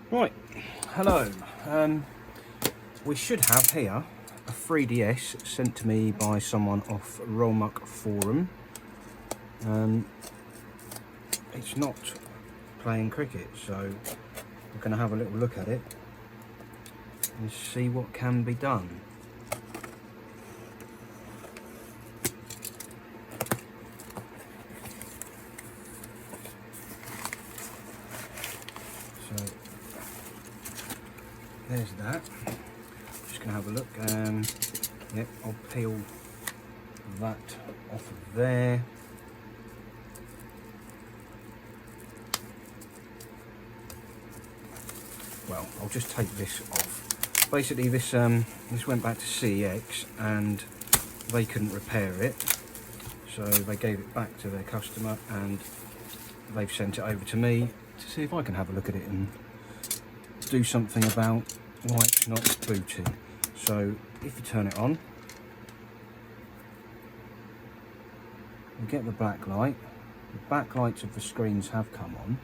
Right, hello. We should have here a 3DS sent to me by someone off Romuck Forum. It's not playing cricket, so we're going to have a little look at it and see what can be done. So there's that. Just going to have a look. Yep, I'll peel that off of there. Well, I'll just take this off. Basically, this went back to CEX and they couldn't repair it, so they gave it back to their customer and they've sent it over to me to see if I can have a look at it and do something about why it's not booting. So if you turn it on, you get the black light. The backlights of the screens have come on.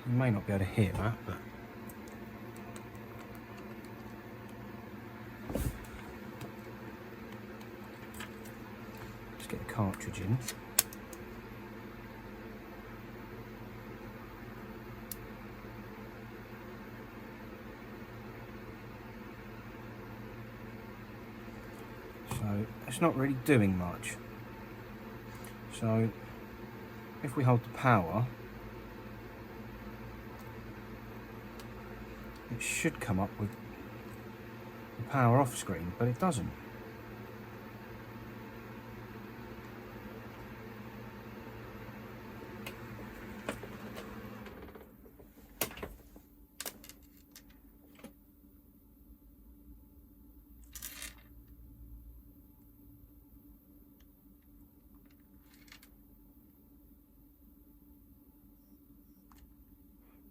You may not be able to hear that, but let's get the cartridge in. So it's not really doing much. So if we hold the power, it should come up with the power off screen, but it doesn't.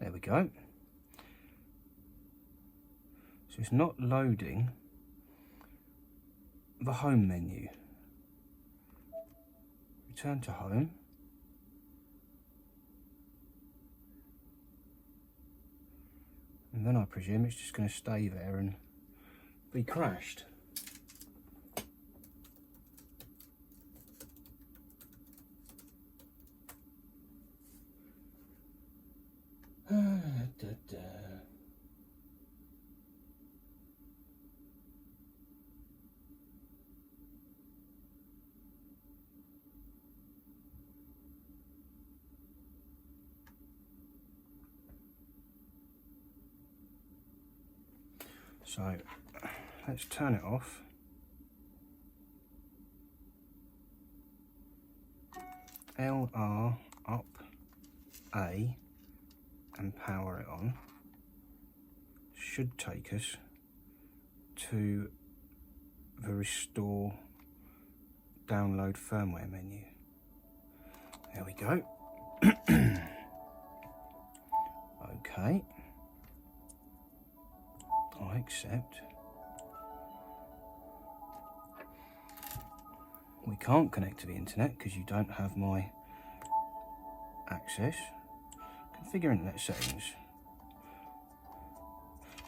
There we go. So it's not loading the home menu. Return to home. And then I presume it's just going to stay there and be crashed. So let's turn it off. LR up A and power it on. Should take us to the restore download firmware menu. There we go. Okay. I accept. We can't connect to the internet because you don't have my access. Configure internet settings.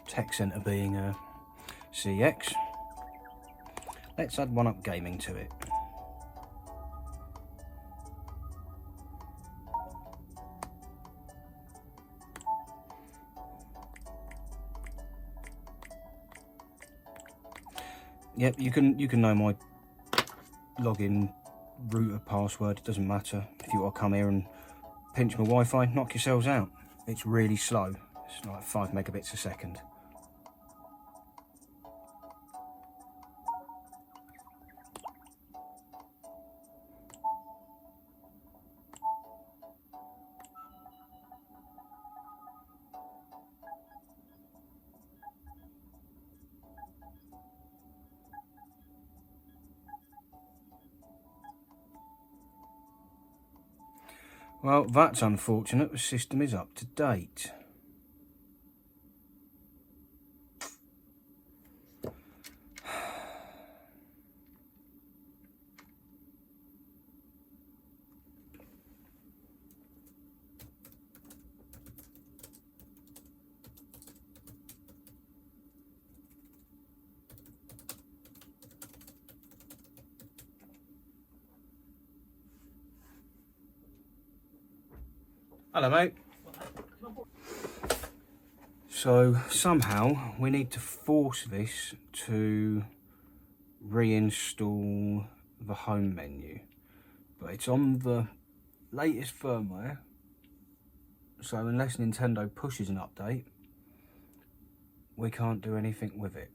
Tech center being a CX. Let's add one up gaming to it. Yep, you can know my login router password, it doesn't matter. If you want to come here and pinch my Wi-Fi, knock yourselves out. It's really slow. It's like 5 megabits a second. Well, that's unfortunate. The system is up to date. Hello, mate. So somehow we need to force this to reinstall the home menu, but it's on the latest firmware, so unless Nintendo pushes an update, we can't do anything with it.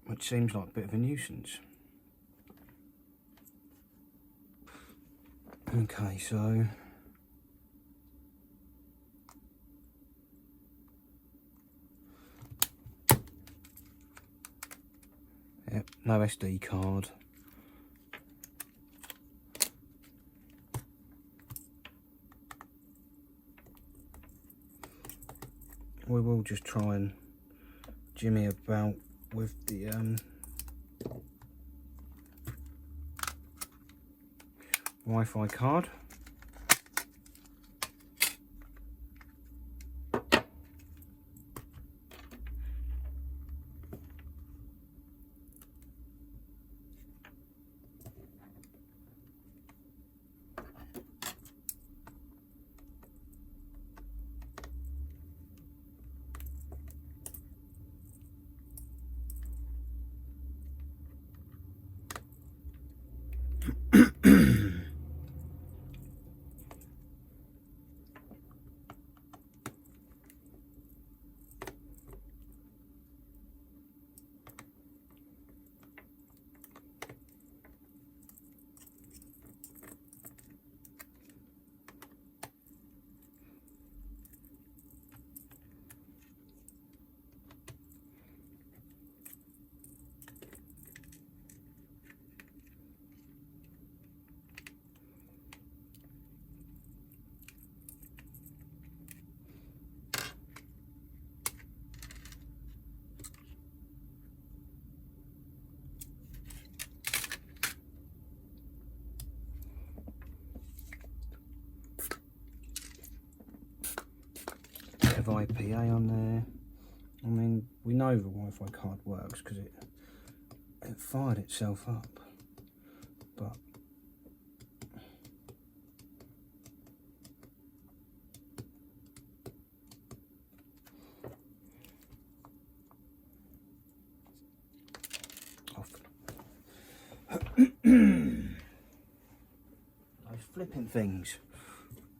Which seems like a bit of a nuisance. Okay, so yep, no SD card. We will just try and jimmy about with the Wi-Fi card. Of IPA on there. I mean, we know the Wi-Fi card works because it fired itself up, but off. Those flipping things,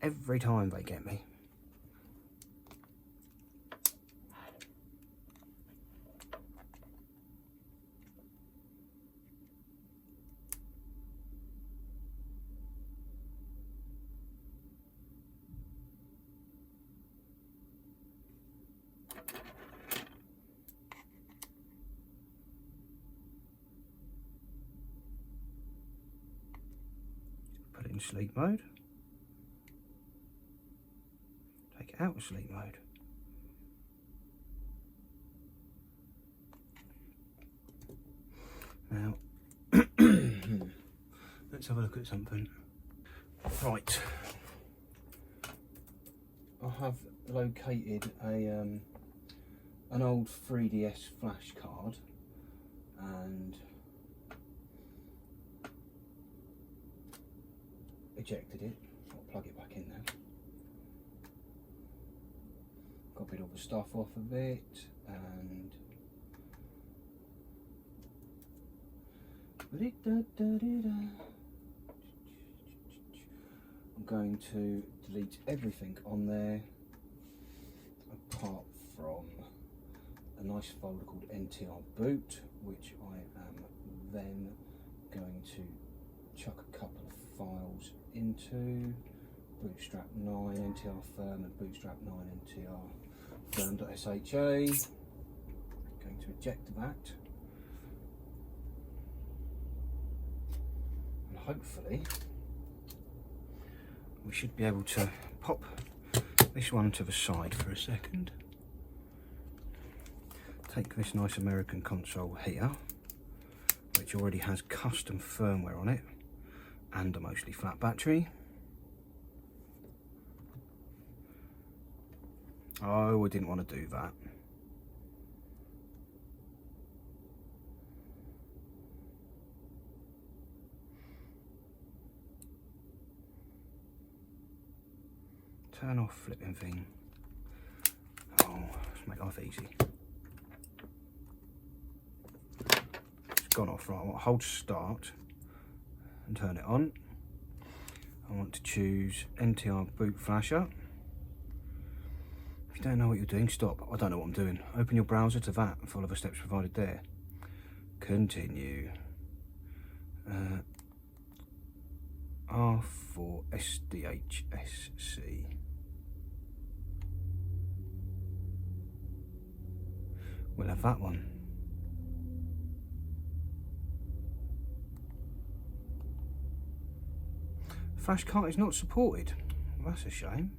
every time they get me. Put it in sleep mode. Take it out of sleep mode. Now, let's have a look at something. Right, I have located an old 3DS flash card and ejected it. I'll plug it back in now. Copied all the stuff off of it and I'm going to delete everything on there apart from a nice folder called NTR boot, which I am then going to chuck a couple of files into bootstrap 9 NTR firm and bootstrap 9 NTR firm.sha. Going to eject that. Hopefully we should be able to pop this one to the side for a second. Take this nice American console here, which already has custom firmware on it and a mostly flat battery. Oh, I didn't want to do that. Turn off flipping thing. Oh, let's make life easy. It's gone off. Right, I want to hold start and turn it on. I want to choose NTR boot flasher. If you don't know what you're doing, stop. I don't know what I'm doing. Open your browser to that and follow the steps provided there. Continue. R4 SDHSC. We'll have that one. Flash card is not supported. Well, that's a shame.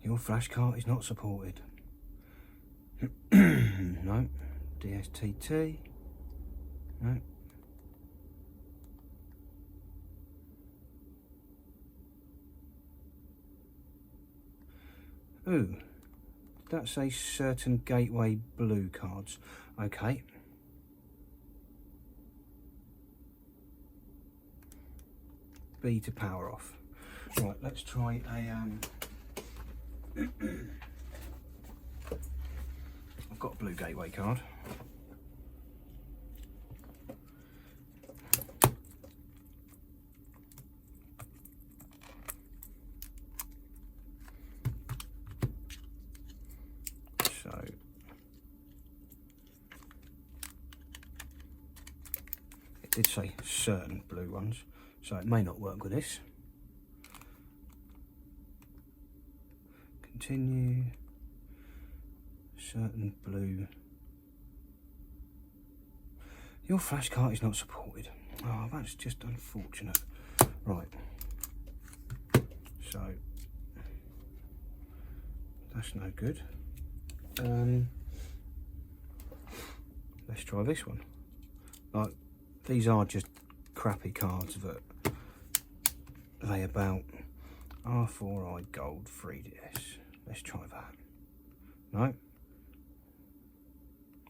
Your flash card is not supported. No. DSTT. No. Ooh. Did that say certain gateway blue cards? Okay. B to power off. Right, let's try a I've got a blue gateway card. So it did say certain blue ones, so it may not work with this. Continue. Certain blue. Your flash card is not supported. Oh, that's just unfortunate. Right. So that's no good. Let's try this one. Like, these are just crappy cards that they about R4I gold 3DS. Let's try that. No.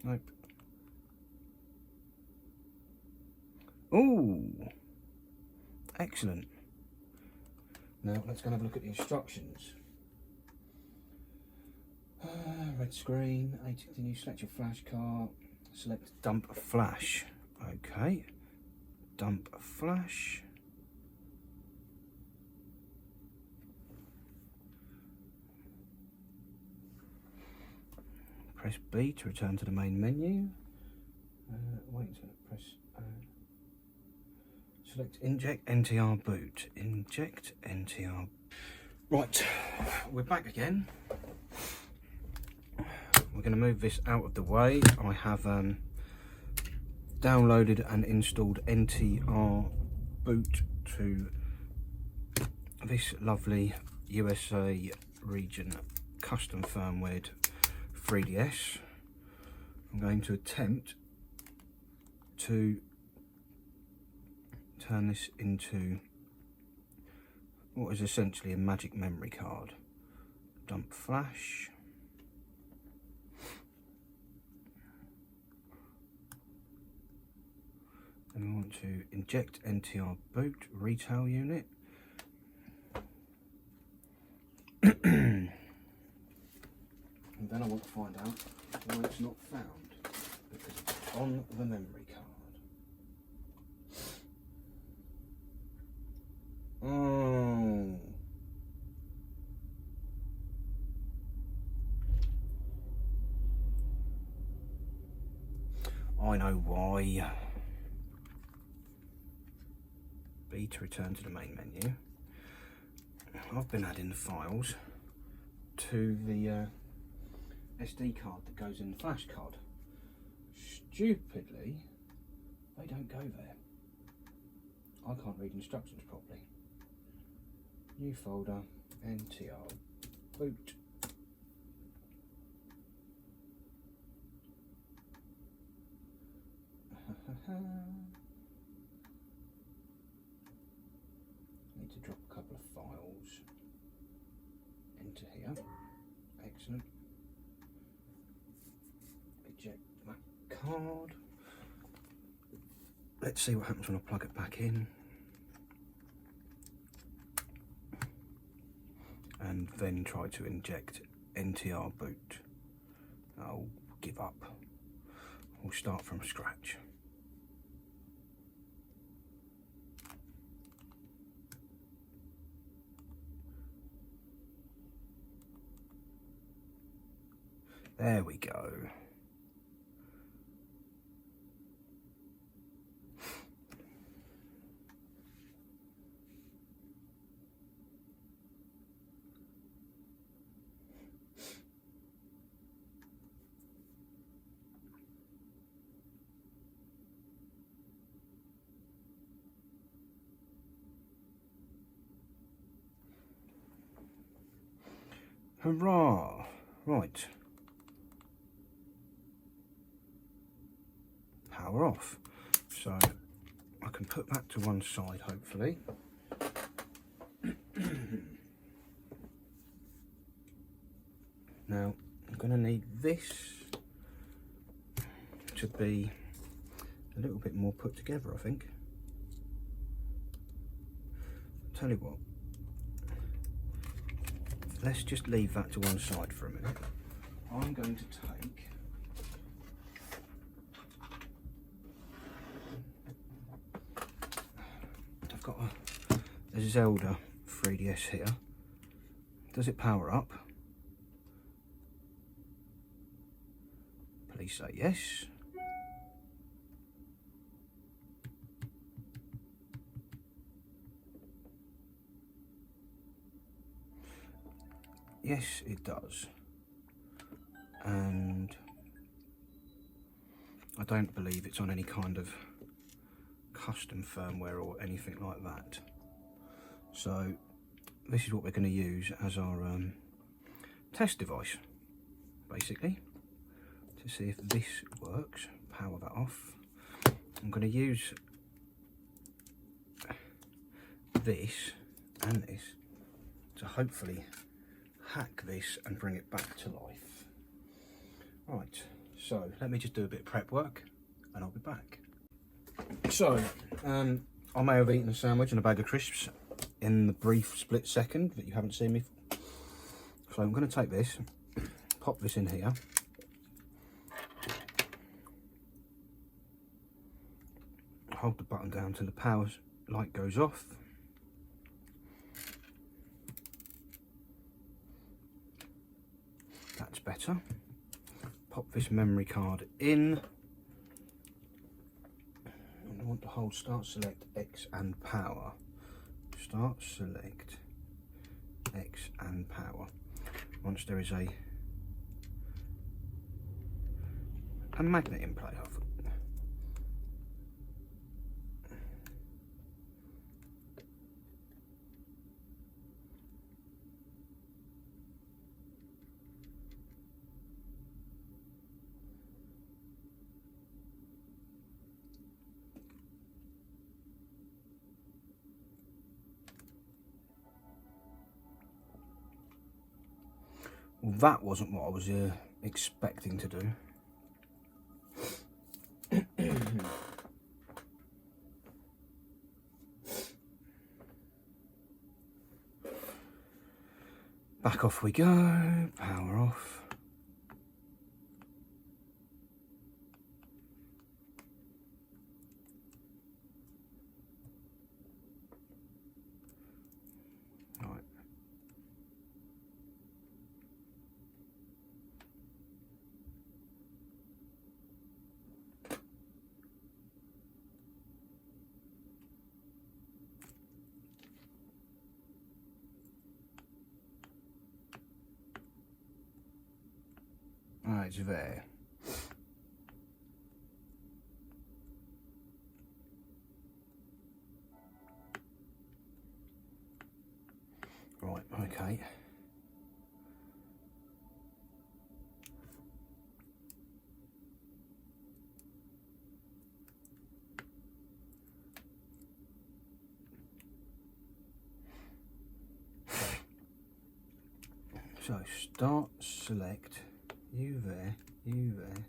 Nope. Ooh. Excellent. Now let's go and have a look at the instructions. Red screen, A to continue, select your flash card, select dump flash. Okay. Dump flash. Press B to return to the main menu. Select inject NTR boot. Inject NTR. Right, we're back again. We're going to move this out of the way. I have downloaded and installed NTR boot to this lovely USA region custom firmware 3DS. I'm going to attempt to turn this into what is essentially a magic memory card. Dump flash. And we want to inject NTR boot retail unit. And then I want to find out why it's not found, because it's on the memory card. Oh. I know why. B to return to the main menu. I've been adding the files to the SD card that goes in the flash card. Stupidly, they don't go there. I can't read instructions properly. New folder, NTR, boot. Need to drop a couple of files into here. Excellent. Eject that card. Let's see what happens when I plug it back in. And then try to inject NTR boot. I'll give up. We'll start from scratch. There we go. Hurrah! Right. Power off. So I can put that to one side, hopefully. Now I'm going to need this to be a little bit more put together, I think. Tell you what, let's just leave that to one side for a minute. I'm going to take I've got a Zelda 3DS here. Does it power up? Please say yes. Yes, it does. And I don't believe it's on any kind of custom firmware or anything like that. So this is what we're going to use as our test device, basically, to see if this works. Power that off. I'm going to use this and this to hopefully hack this and bring it back to life. Right, so let me just do a bit of prep work and I'll be back. So, I may have eaten a sandwich and a bag of crisps in the brief split second that you haven't seen me. So I'm going to take this, pop this in here. Hold the button down till the power light goes off. That's better. Pop this memory card in. And I want to hold start, select X and power. Start, select X and power. Once there is a magnet in play, well, that wasn't what I was expecting to do. Back off we go, power off. Right. now it's there. Right, okay. So start, select, you there, you there.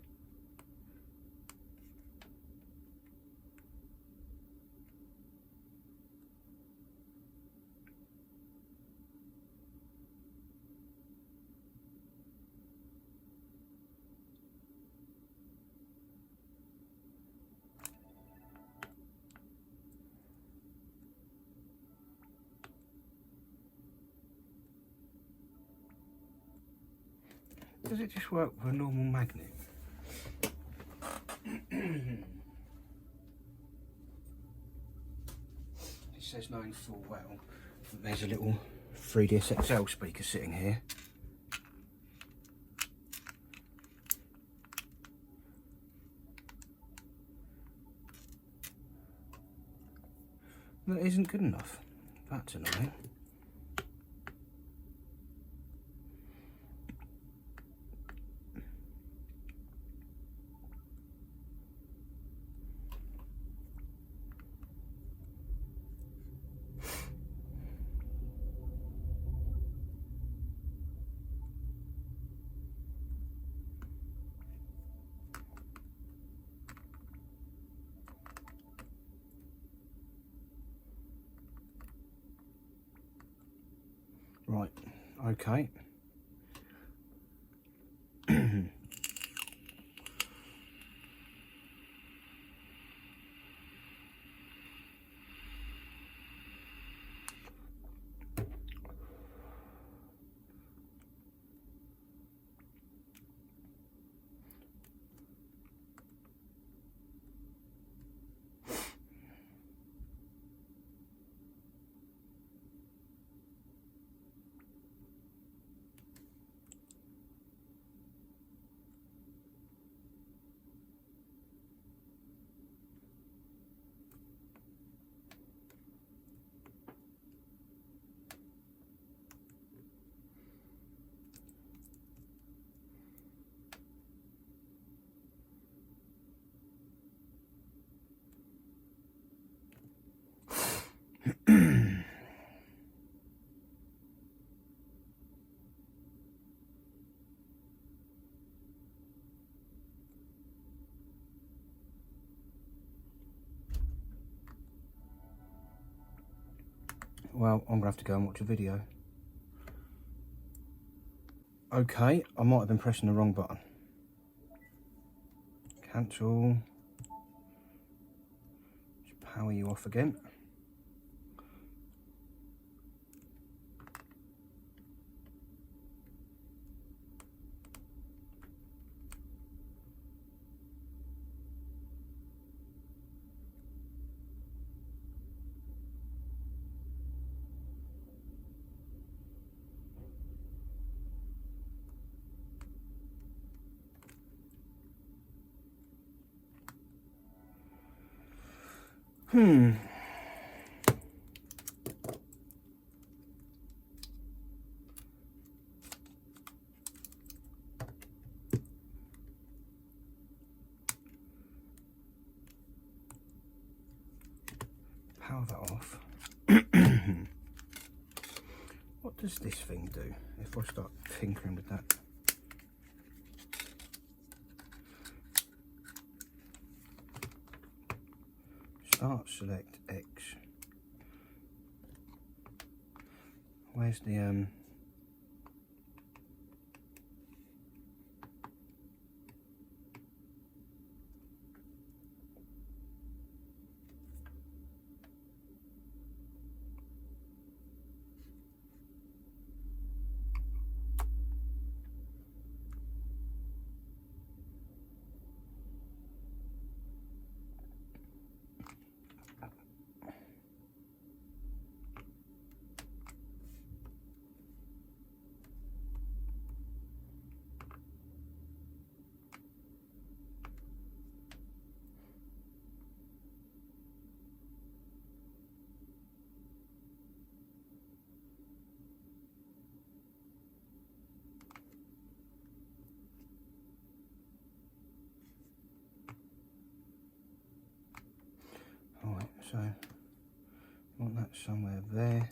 Does it just work with a normal magnet? It says knowing full well that there's a little 3DS XL speaker sitting here. That isn't good enough. That's annoying. Right, okay. Well, I'm gonna have to go and watch a video. Okay, I might have been pressing the wrong button. Cancel. Just power you off again. Power that off. What does this thing do if I start tinkering with that? Start, select, X. Where's the So I want that somewhere there.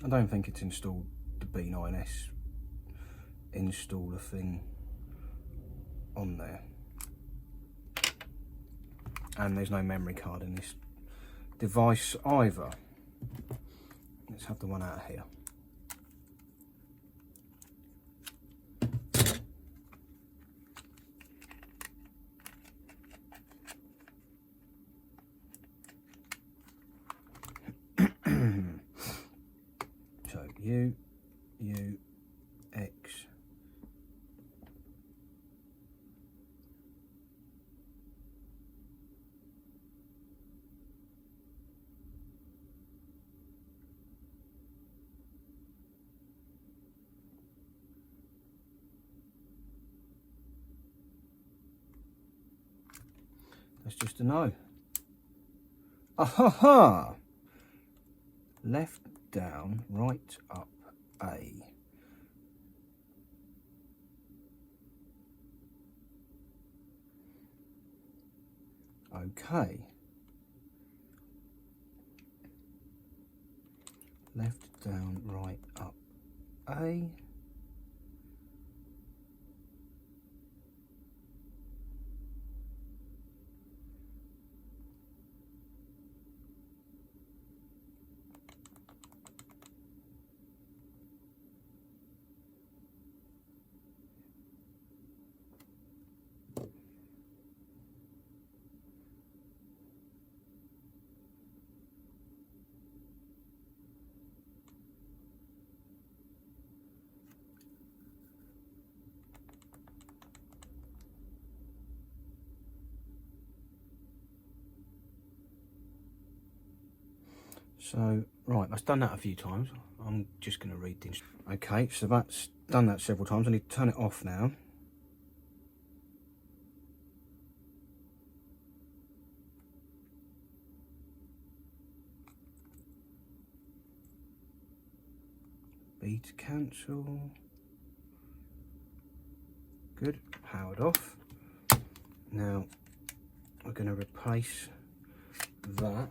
I don't think it's installed the B9S installer thing on there, and there's no memory card in this device either. Let's have the one out of here. So U, X. That's just a no. Aha! Left down, right up A. Okay. Left down, right up A. So, right, I've done that a few times. I'm just going to read things. Okay, so that's done that several times. I need to turn it off now. B to cancel. Good, powered off. Now, we're going to replace that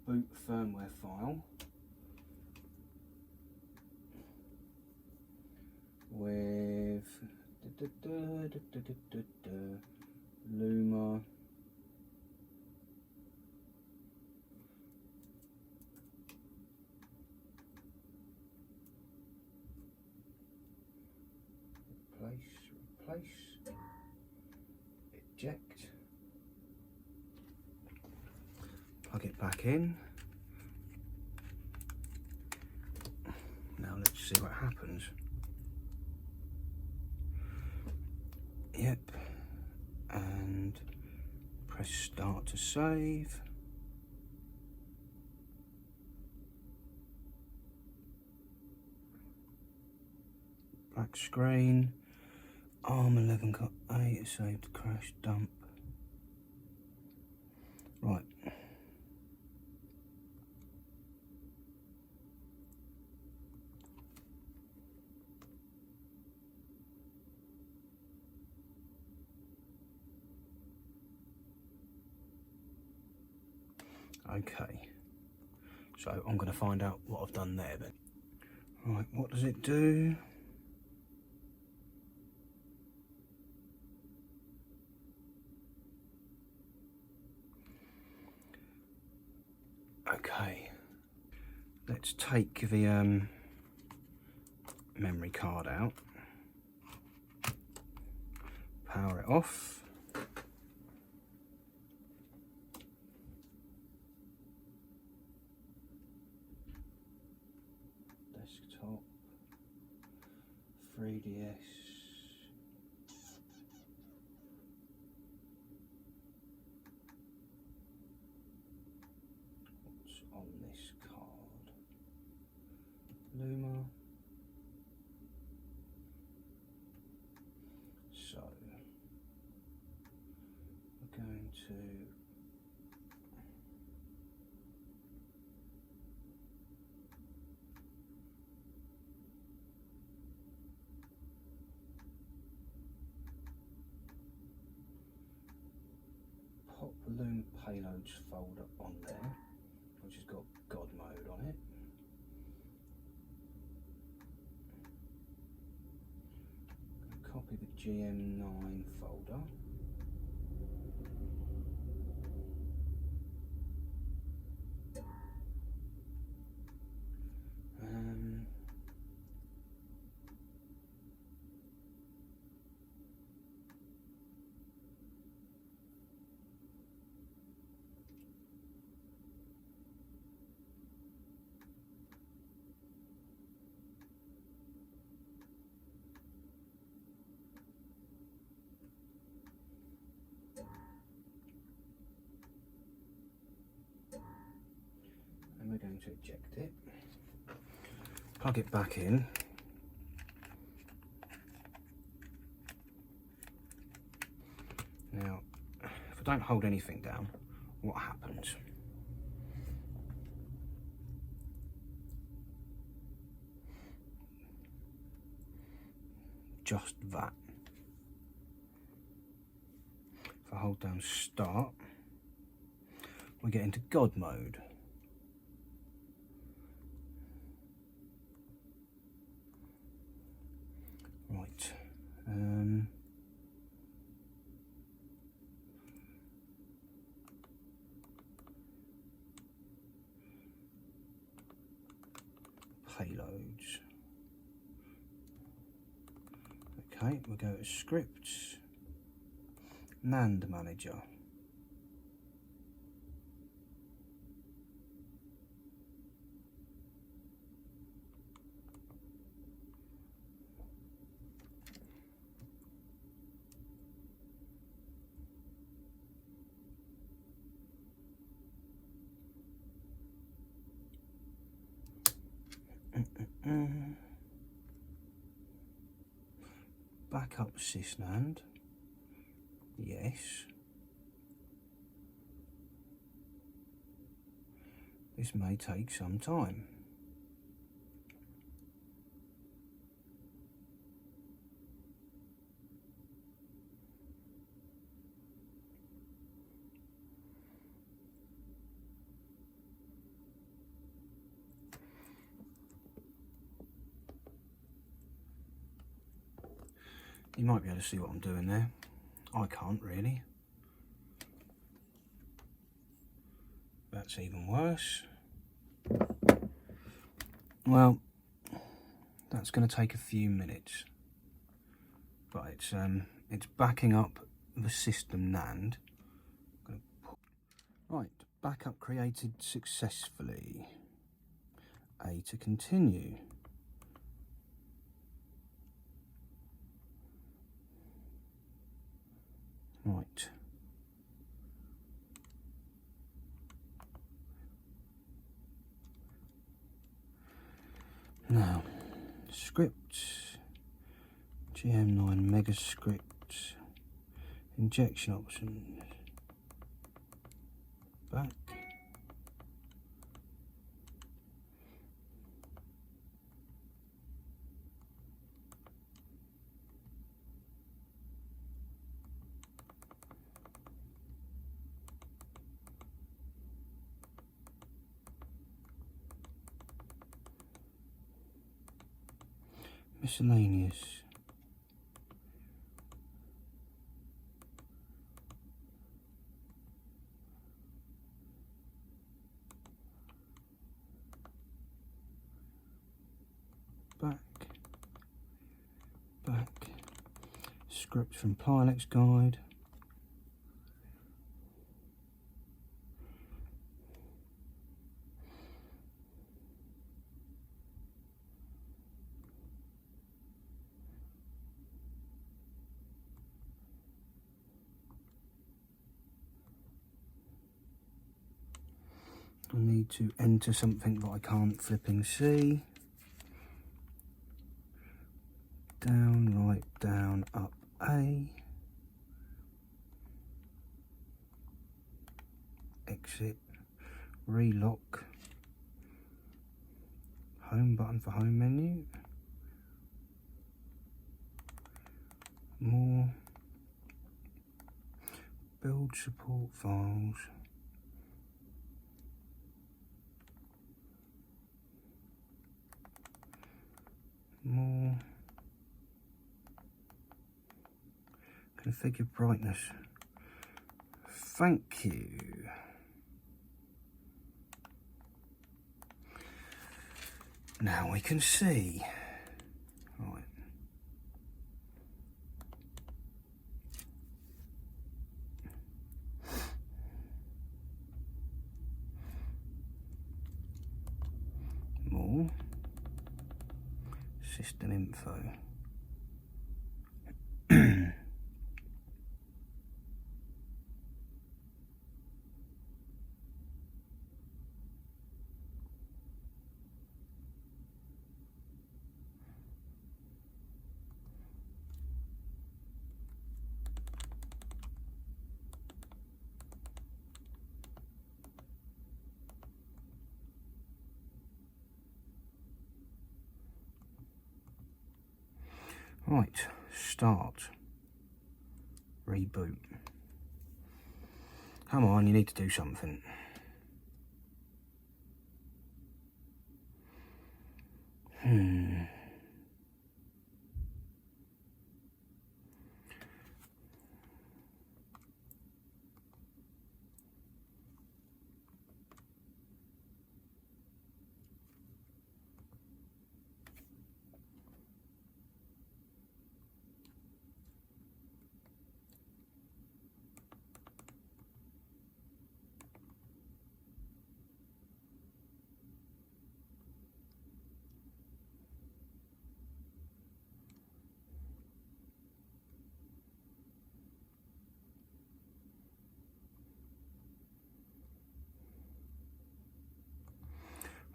boot firmware file with Luma replace, eject, plug it back in. Now let's see what happens. Yep, and press start to save. Black screen. ARM 11 got 8, saved, crash, dump. Right. Okay. So I'm going to find out what I've done there then. Right, what does it do? Okay, let's take the memory card out, power it off, 3DS. What's on this card? Luma. So we're going to pop the Luma payloads folder on there, which has got God mode on it. Copy the GM9 folder. And we're going to eject it. Plug it back in. Now, if I don't hold anything down, what happens? Just that. If I hold down start, we get into God mode. Right. Payloads. Okay, we'll go to scripts, NAND manager. Backup sysnand. Yes. This may take some time. You might be able to see what I'm doing there. I can't really. That's even worse. Well, that's going to take a few minutes, but it's backing up the system NAND. Right, backup created successfully. A to continue. Right. Now, scripts, GM9 mega scripts, injection options, back. Miscellaneous. Back. Script from Pilex Guide. I need to enter something that I can't flipping see. Down, right, down, up, A. Exit, relock. Home button for home menu. More. Build support files. More. Configure brightness. Thank you. Now we can see. Right. More. System info. Right, start. Reboot. Come on, you need to do something.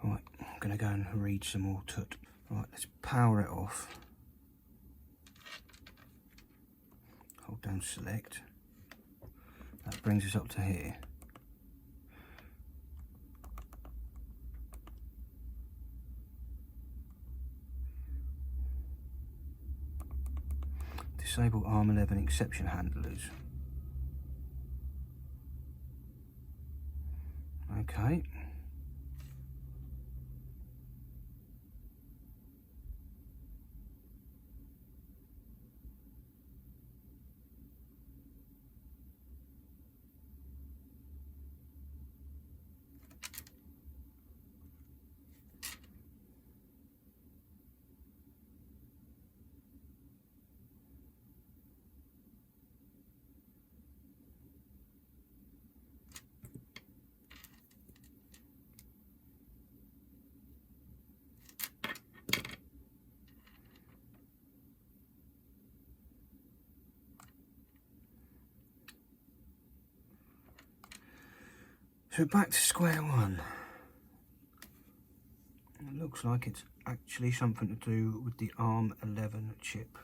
Right, I'm going to go and read some more tut. Right, let's power it off. Hold down select. That brings us up to here. Disable ARM11 exception handlers. Okay. So back to square one. It looks like it's actually something to do with the ARM11 chip.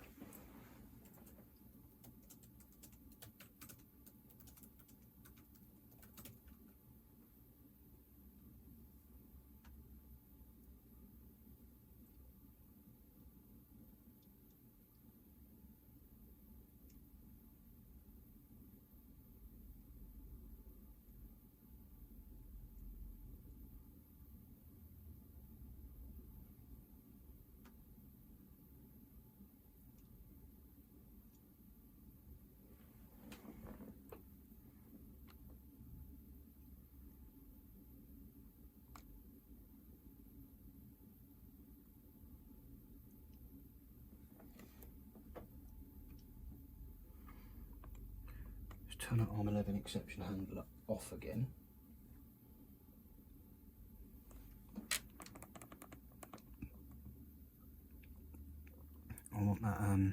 Turn that ARM11 exception handler off again. I want that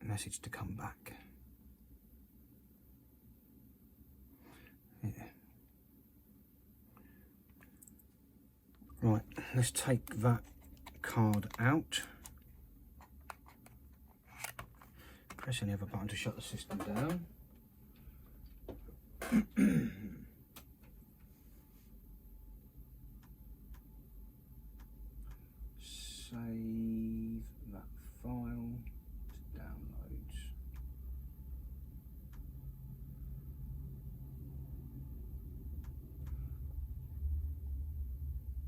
message to come back. Right, let's take that card out. Press any other button to shut the system down. Save that file to downloads.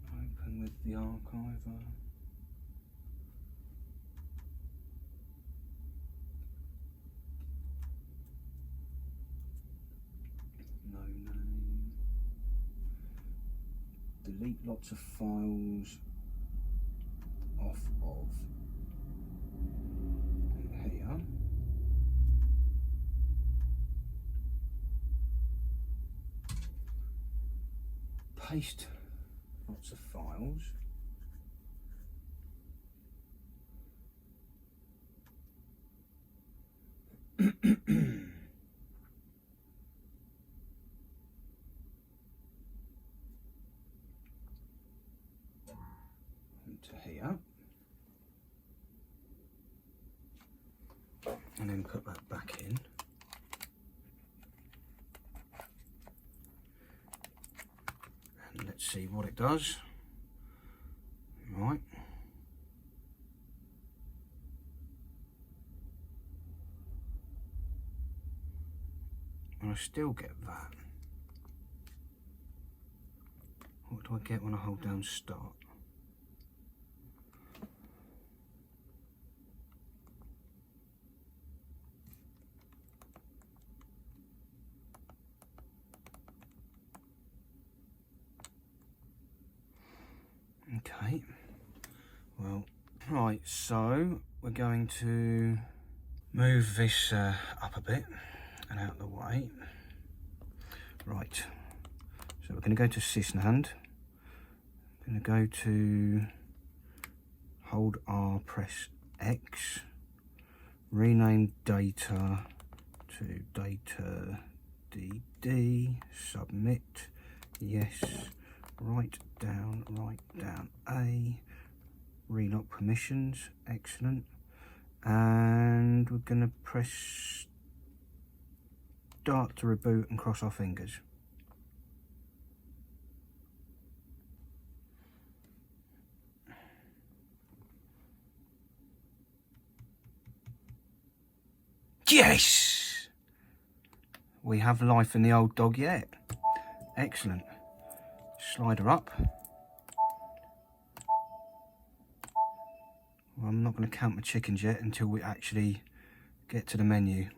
Open with the archiver. No name. Delete lots of files off of here. Paste lots of files. Into here. And then put that back in. And let's see what it does. Right. And I still get that. What do I get when I hold down start? Okay, well, right, so we're going to move this up a bit and out of the way. Right, so we're going to go to Sysnand. Going to go to hold R, press X, rename data to data DD, submit, yes. Write down A, relock permissions, excellent. And we're going to press start to reboot and cross our fingers. Yes! We have life in the old dog yet. Excellent. Slide her up. Well, I'm not going to count my chickens yet until we actually get to the menu.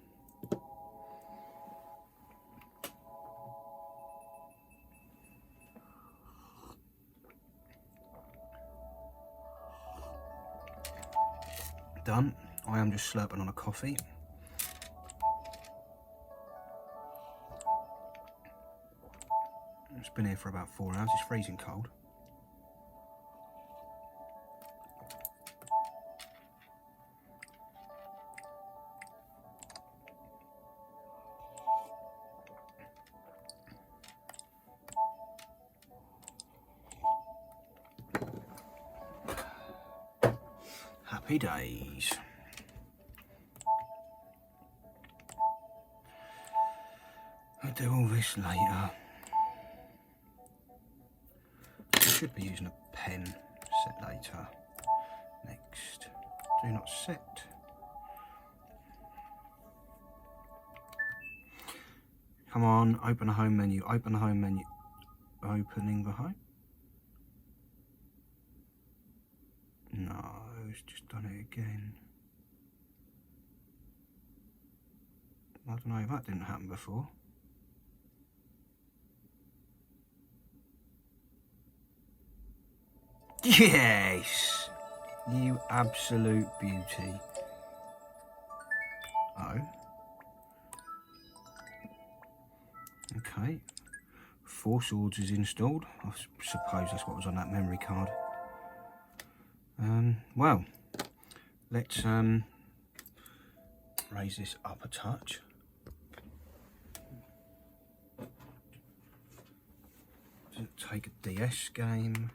Done. I am just slurping on a coffee. It's been here for about 4 hours. It's freezing cold. Happy days. I'll do all this later. I should be using a pen. Set later. Next. Do not set. Come on, open a home menu. Open the home menu. Opening the home. No, it's just done it again. I don't know, that didn't happen before. Yes! You absolute beauty. Oh. Okay. Four Swords is installed. I suppose that's what was on that memory card. Well, let's raise this up a touch. Take a DS game.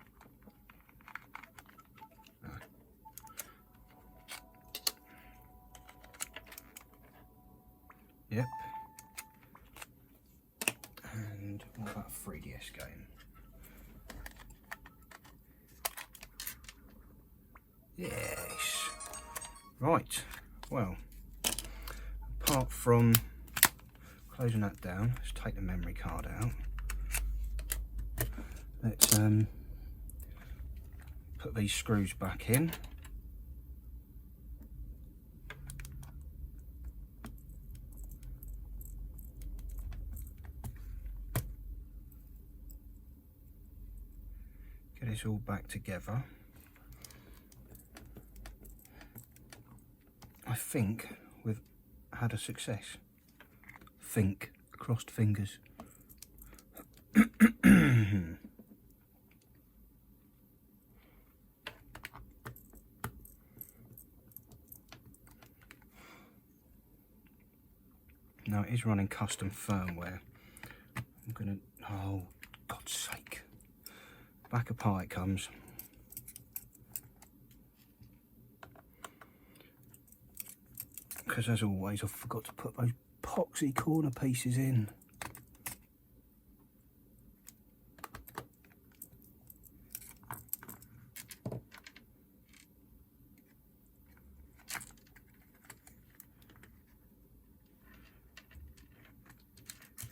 Yep. And what about a 3DS game? Yes. Right. Well, apart from closing that down, let's take the memory card out. Let's put these screws back in. Get this all back together. I think we've had a success. Think, crossed fingers. Now it is running custom firmware. I'm gonna, oh God's sake. Back apart it comes. Because as always, I forgot to put those epoxy corner pieces in.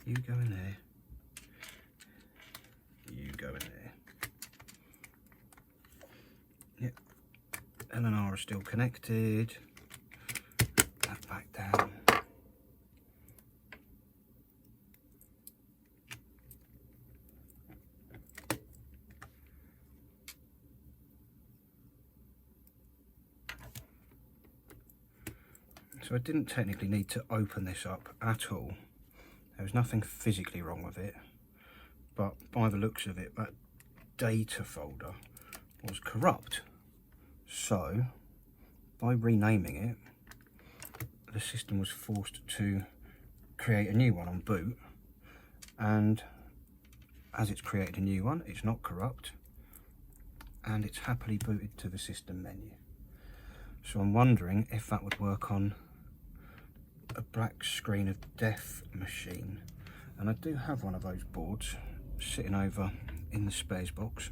You go in there. You go in there. Yep. L and R are still connected. That back down. So I didn't technically need to open this up at all. There was nothing physically wrong with it, but by the looks of it, that data folder was corrupt. So, by renaming it, the system was forced to create a new one on boot, and as it's created a new one, it's not corrupt, and it's happily booted to the system menu. So I'm wondering if that would work on a black screen of death machine, and I do have one of those boards sitting over in the spares box.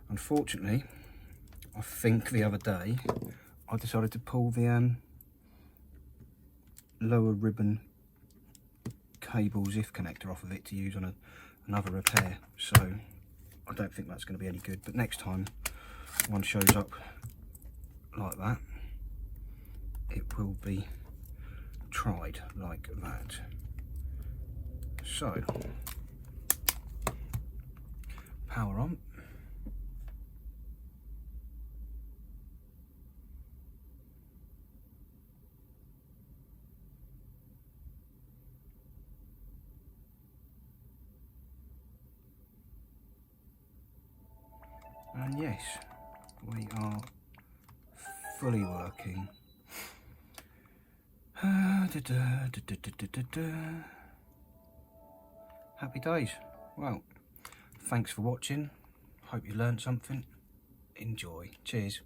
Unfortunately, I think the other day I decided to pull the lower ribbon cable ZIF connector off of it to use on another repair, so I don't think that's going to be any good. But next time one shows up like that, it will be tried like that. So, power on. And yes, we are fully working. Happy days. Well, thanks for watching. Hope you learned something. Enjoy. Cheers.